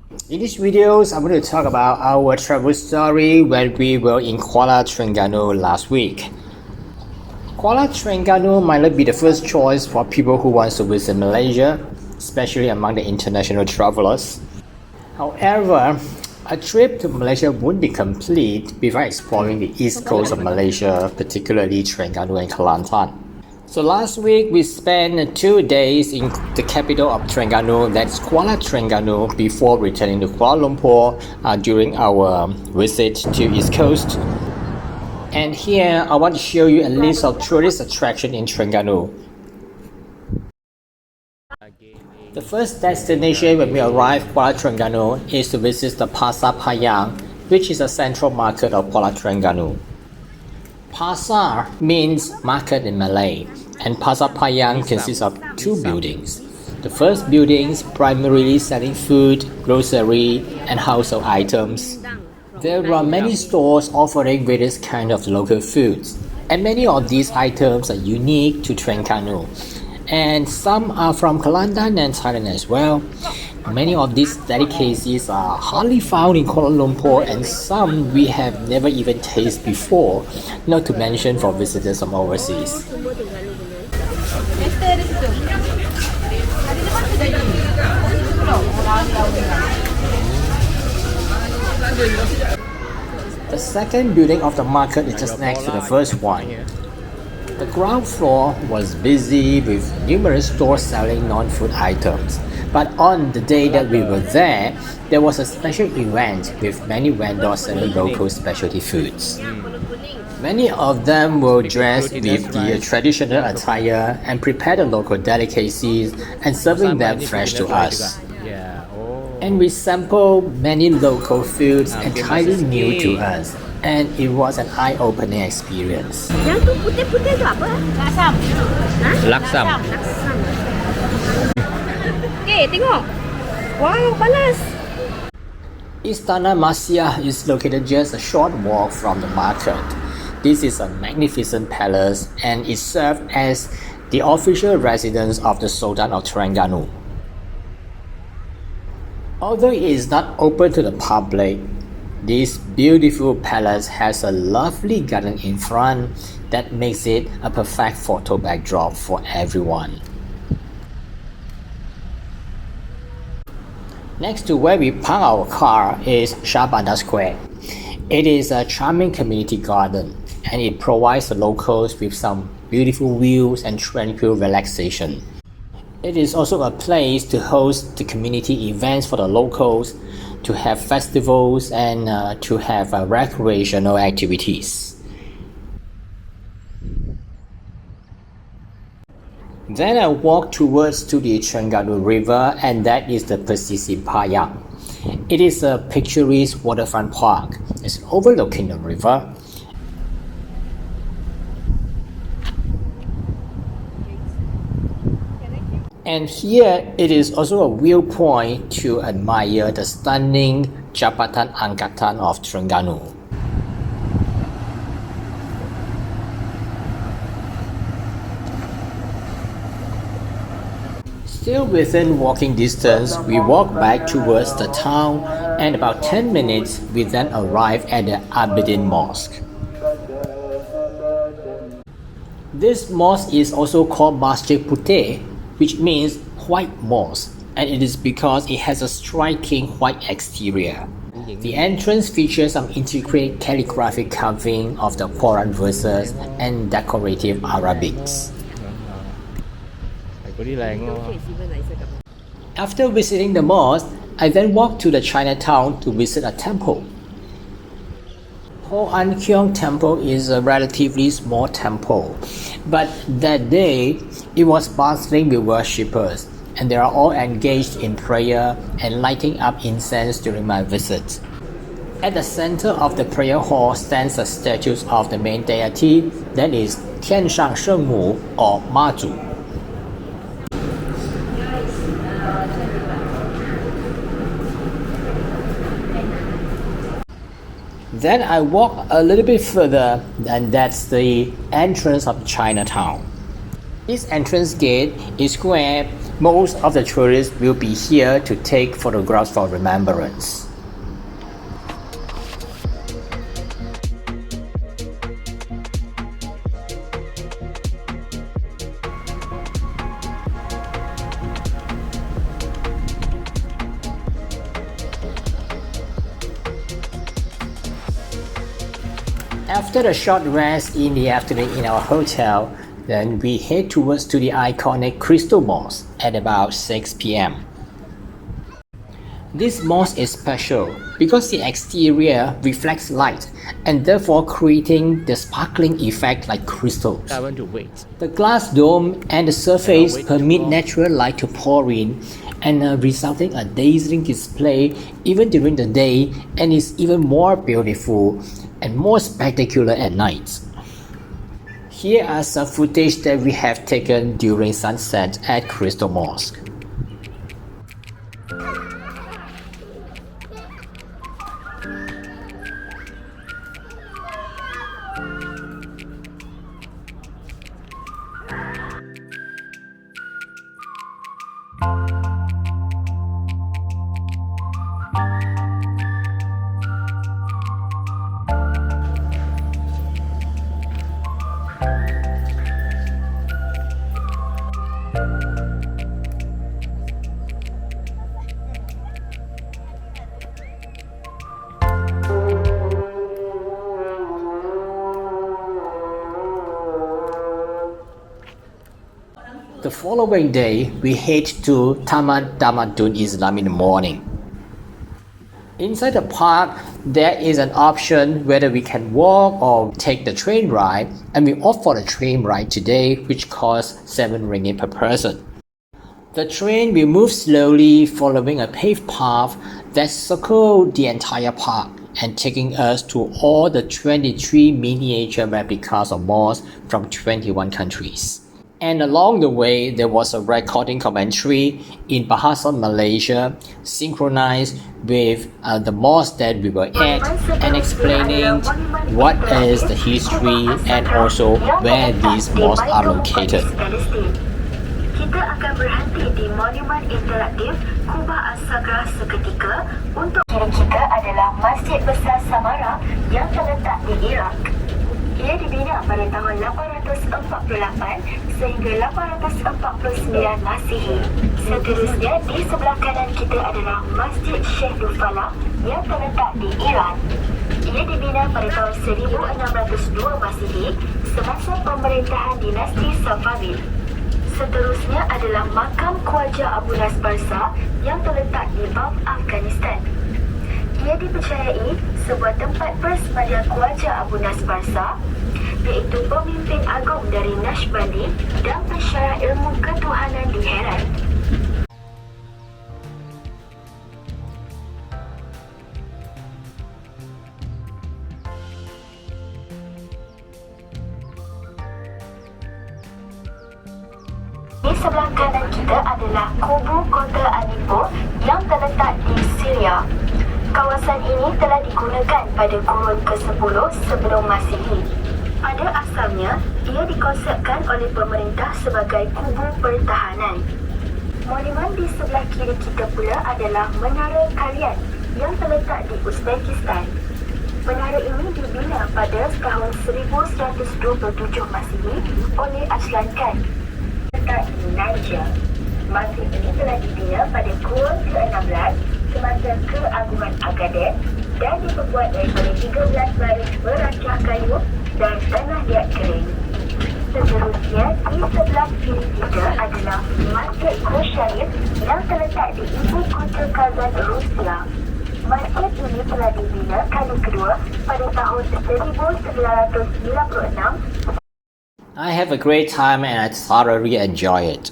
In these videos, I'm going to talk about our travel story when we were in Kuala Terengganu last week. Kuala Terengganu might not be the first choice for people who want to visit Malaysia, especially among the international travelers. However, a trip to Malaysia wouldn't be complete before exploring the east coast of Malaysia, particularly Terengganu and Kelantan. So last week we spent 2 days in the capital of Terengganu, that's Kuala Terengganu, before returning to Kuala Lumpur during our visit to East Coast. And here I want to show you a list of tourist attractions in Terengganu. The first destination when we arrive Kuala Terengganu is to visit the Pasar Payang, which is a central market of Kuala Terengganu. Pasar means market in Malay, and Pasar Payang consists of 2 buildings. The first building is primarily selling food, grocery, and household items. There are many stores offering various kinds of local foods, and many of these items are unique to Terengganu. And some are from Kelantan and Thailand as well. Many of these delicacies are hardly found in Kuala Lumpur, and some we have never even tasted before, not to mention for visitors from overseas. The second building of the market is just next to the first one. The ground floor was busy with numerous stores selling non-food items. But on the day that we were there was a special event with many vendors selling local specialty foods. Many of them were dressed with the traditional attire and prepared the local delicacies and serving them fresh to us. And we sampled many local foods entirely new to us, and it was an eye-opening experience. Yang tu putih-putih tu apa? Laksam. Ha? Laksam. Okay, tengok. Wow, panas. Istana Maziah is located just a short walk from the market. This is a magnificent palace and it served as the official residence of the Sultan of Terengganu. Although it is not open to the public, this beautiful palace has a lovely garden in front that makes it a perfect photo backdrop for everyone. Next to where we park our car is Shah Bandar Square. It is a charming community garden and it provides the locals with some beautiful views and tranquil relaxation. It is also a place to host the community events for the locals, to have festivals and to have recreational activities. Then I walked towards to the Terengganu River, and that is the Pesisir Payang. It is a picturesque waterfront park. It's overlooking the river. And here it is also a viewpoint to admire the stunning Jabatan Angkatan of Terengganu. Still within walking distance, we walk back towards the town, and about 10 minutes we then arrive at the Abidin Mosque. This mosque is also called Masjid Putih, which means white mosque, and it is because it has a striking white exterior. The entrance features some intricate calligraphic carving of the Quran verses and decorative Arabics. After visiting the mosque, I then walked to the Chinatown to visit a temple. Ho An Kiong Temple is a relatively small temple, but that day it was bustling with worshippers, and they are all engaged in prayer and lighting up incense during my visit. At the center of the prayer hall stands a statue of the main deity, that is Tian Shang Sheng Mu or Mazu. Then I walk a little bit further, and that's the entrance of Chinatown. This entrance gate is square Most of the tourists will be here to take photographs for remembrance. After a short rest in the afternoon in our hotel, then we head towards to the iconic Crystal Mosque at about 6 p.m. This mosque is special because the exterior reflects light and therefore creating the sparkling effect like crystals. I want to wait. The glass dome and the surface permit natural light to pour in and resulting a dazzling display even during the day, and is even more beautiful and more spectacular at night. Here are some footage that we have taken during sunset at Crystal Mosque. The following day, we head to Taman Damatun Islam in the morning. Inside the park, there is an option whether we can walk or take the train ride, and we opt for the train ride today, which costs 7 ringgit per person. The train will move slowly following a paved path that circles the entire park and taking us to all the 23 miniature replicas of mosques from 21 countries. And along the way, there was a recording commentary in Bahasa Malaysia, synchronized with the mosque that we were at, and explaining what is the history and also where these mosques are located. Kita akan berhenti di Monumen Interaktif Kubah As-Sagrah seketika untuk kiri kita adalah Masjid Besar Samara yang terletak di Iraq. Ia dibina pada tahun 848 sehingga 849 Masihi. Seterusnya di sebelah kanan kita adalah Masjid Syekh Dufala yang terletak di Iran. Ia dibina pada tahun 1602 Masihi semasa pemerintahan dinasti Safavid. Seterusnya adalah makam Khwaja Abu Nasbarsa yang terletak di Balkh, Afghanistan. Ia dipercayai sebuah tempat persemadian Khwaja Abu Nasbarsa, iaitu pemimpin agung dari Naqshbandi dan pensyarah ilmu ketuhanan di Herat. Di sebelah kanan kita adalah kubu kota Aleppo yang terletak di Syria. Kawasan ini telah digunakan pada kurun ke-10 sebelum Masihi. Pada asalnya, ia dikonsepkan oleh pemerintah sebagai kubu pertahanan. Monumen di sebelah kiri kita pula adalah Menara Kalian yang terletak di Uzbekistan. Menara ini dibina pada tahun 1127 Masihi oleh Aslan Khan di Niger. Masjid ini telah dibina pada kurun ke-16 semasa keagungan Agadir dan diperbuat daripada 13 baris berancah kayu dan tanah liat kering. Seterusnya, di sebelah kiri kita adalah Masjid Khrushchev yang terletak di ibu kota Kazan, Rusia. Masjid ini telah dibina kali kedua pada tahun 1996. I have a great time and I thoroughly enjoy it.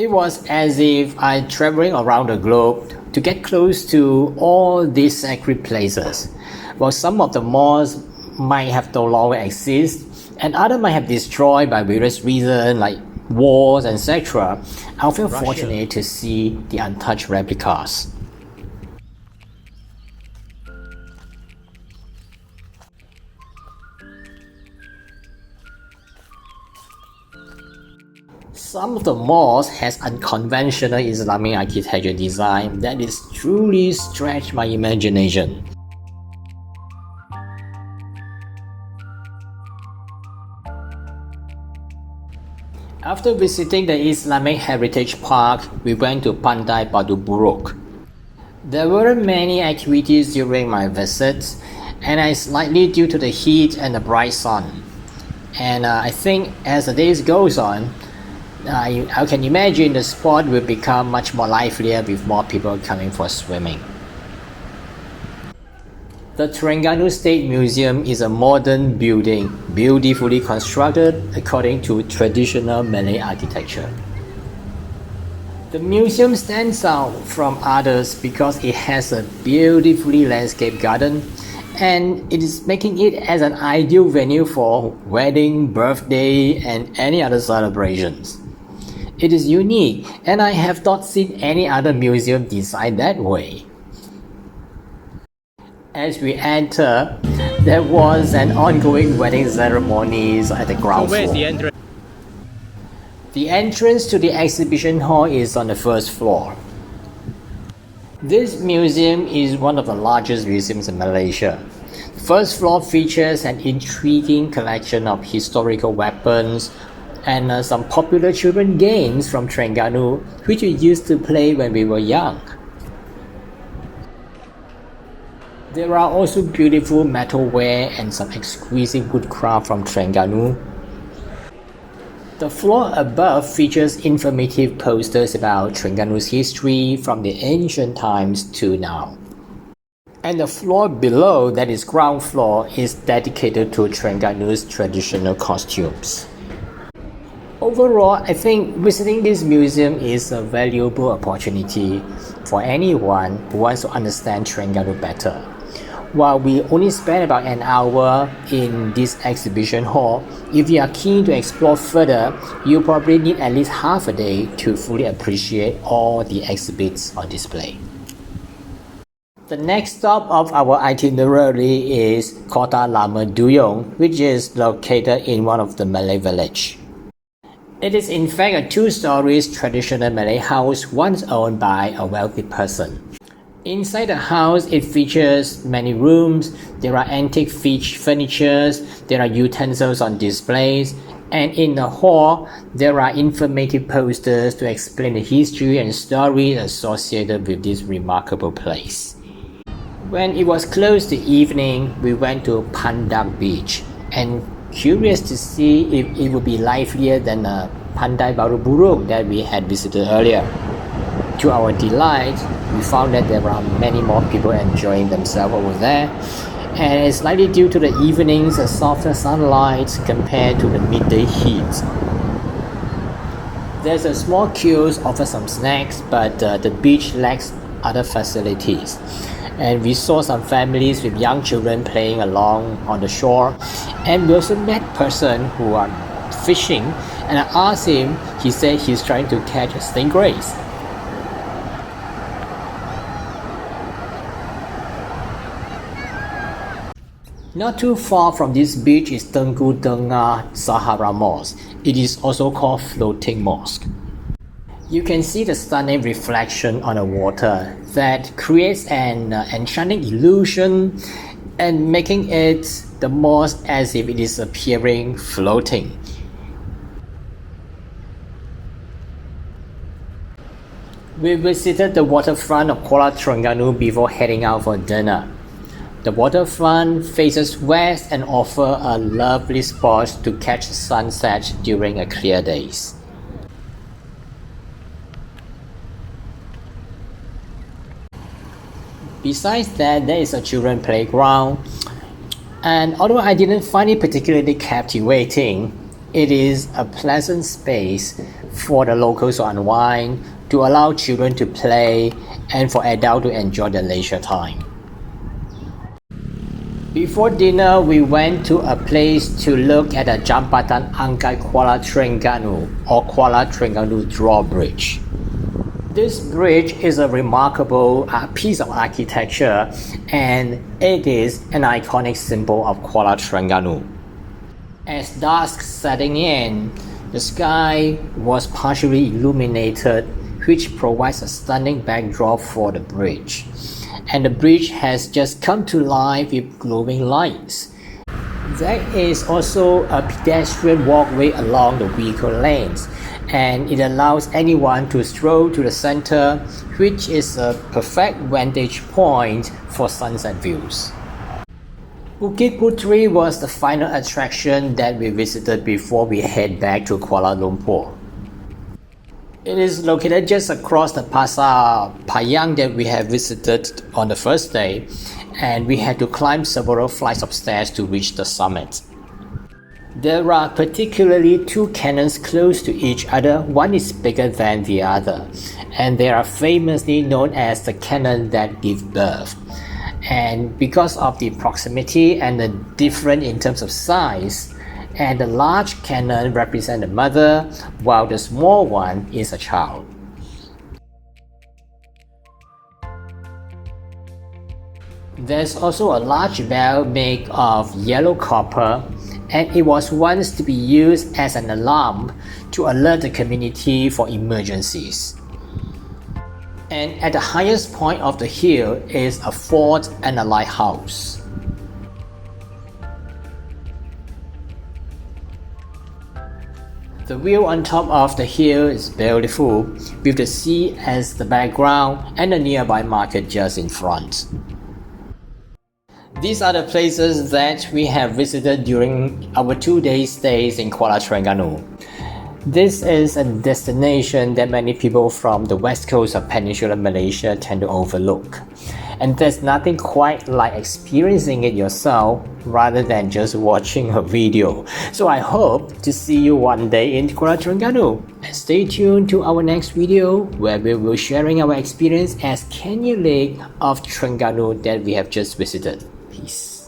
It was as if I'm traveling around the globe to get close to all these sacred places. While some of the mosques might have no longer exist and others might have destroyed by various reasons like wars, etc., I feel fortunate to see the untouched replicas. Some of the malls has unconventional Islamic architecture design that is truly stretched my imagination. After visiting the Islamic Heritage Park, we went to Pantai Baruuk. There weren't many activities during my visit, and it's likely due to the heat and the bright sun. And I think as the days goes on, I can imagine the spot will become much more livelier with more people coming for swimming. The Terengganu State Museum is a modern building, beautifully constructed according to traditional Malay architecture. The museum stands out from others because it has a beautifully landscaped garden, and it is making it as an ideal venue for wedding, birthday, and any other celebrations. It is unique, and I have not seen any other museum designed that way. As we enter, there was an ongoing wedding ceremonies at the ground floor. Where's the entrance? The entrance to the exhibition hall is on the first floor. This museum is one of the largest museums in Malaysia. The first floor features an intriguing collection of historical weapons and some popular children games from Terengganu, which we used to play when we were young. There are also beautiful metalware and some exquisite woodcraft from Terengganu. The floor above features informative posters about Terengganu's history from the ancient times to now. And the floor below, that is ground floor, is dedicated to Terengganu's traditional costumes. Overall, I think visiting this museum is a valuable opportunity for anyone who wants to understand Terengganu better. While we only spent about an hour in this exhibition hall, if you are keen to explore further, you probably need at least half a day to fully appreciate all the exhibits on display. The next stop of our itinerary is Kota Lama Duyung, which is located in one of the Malay village. It is in fact a two-story traditional Malay house once owned by a wealthy person. Inside the house, it features many rooms, there are antique furniture, there are utensils on displays, and in the hall, there are informative posters to explain the history and stories associated with this remarkable place. When it was close to evening, we went to Pandak Beach, and curious to see if it would be livelier than Pantai Baruuk that we had visited earlier. To our delight, we found that there are many more people enjoying themselves over there, and it's likely due to the evenings and softer sunlight compared to the midday heat. There's a small kiosk offers some snacks, but the beach lacks other facilities. And we saw some families with young children playing along on the shore, and we also met person who are fishing, and I asked him, he said he's trying to catch stingrays. Not too far from this beach is Tengku Tengah Sahara Mosque. It is also called Floating Mosque. You can see the stunning reflection on the water that creates an enchanting illusion and making it the mosque as if it is appearing floating. We visited the waterfront of Kuala Terengganu before heading out for dinner. The waterfront faces west and offers a lovely spot to catch the sunset during a clear days. Besides that, there is a children playground, and although I didn't find it particularly captivating, it is a pleasant space for the locals to unwind, to allow children to play, and for adults to enjoy the leisure time. Before dinner, we went to a place to look at the Jambatan Angkat Kuala Terengganu or Kuala Terengganu Drawbridge. This bridge is a remarkable piece of architecture, and it is an iconic symbol of Kuala Terengganu. As dusk setting in, The sky was partially illuminated, which provides a stunning backdrop for the bridge. And the bridge has just come to life with glowing lights. There is also a pedestrian walkway along the vehicle lanes, and it allows anyone to stroll to the center, which is a perfect vantage point for sunset views. Bukit Putri was the final attraction that we visited before we head back to Kuala Lumpur. It is located just across the Pasar Payang that we have visited on the first day, and we had to climb several flights of stairs to reach the summit. There are particularly two canyons close to each other. One is bigger than the other, and they are famously known as the canyon that give birth. And because of the proximity and the different in terms of size, and the large canyon represents the mother, while the small one is a child. There's also a large bell made of yellow copper, and it was once to be used as an alarm to alert the community for emergencies. And at the highest point of the hill is a fort and a lighthouse. The view on top of the hill is beautiful, with the sea as the background and the nearby market just in front. These are the places that we have visited during our 2-day stays in Kuala Terengganu. This is a destination that many people from the west coast of Peninsular Malaysia tend to overlook. And there's nothing quite like experiencing it yourself rather than just watching a video. So I hope to see you one day in Kuala Terengganu. And stay tuned to our next video where we will be sharing our experience as Kenyir Lake of Terengganu that we have just visited. Peace.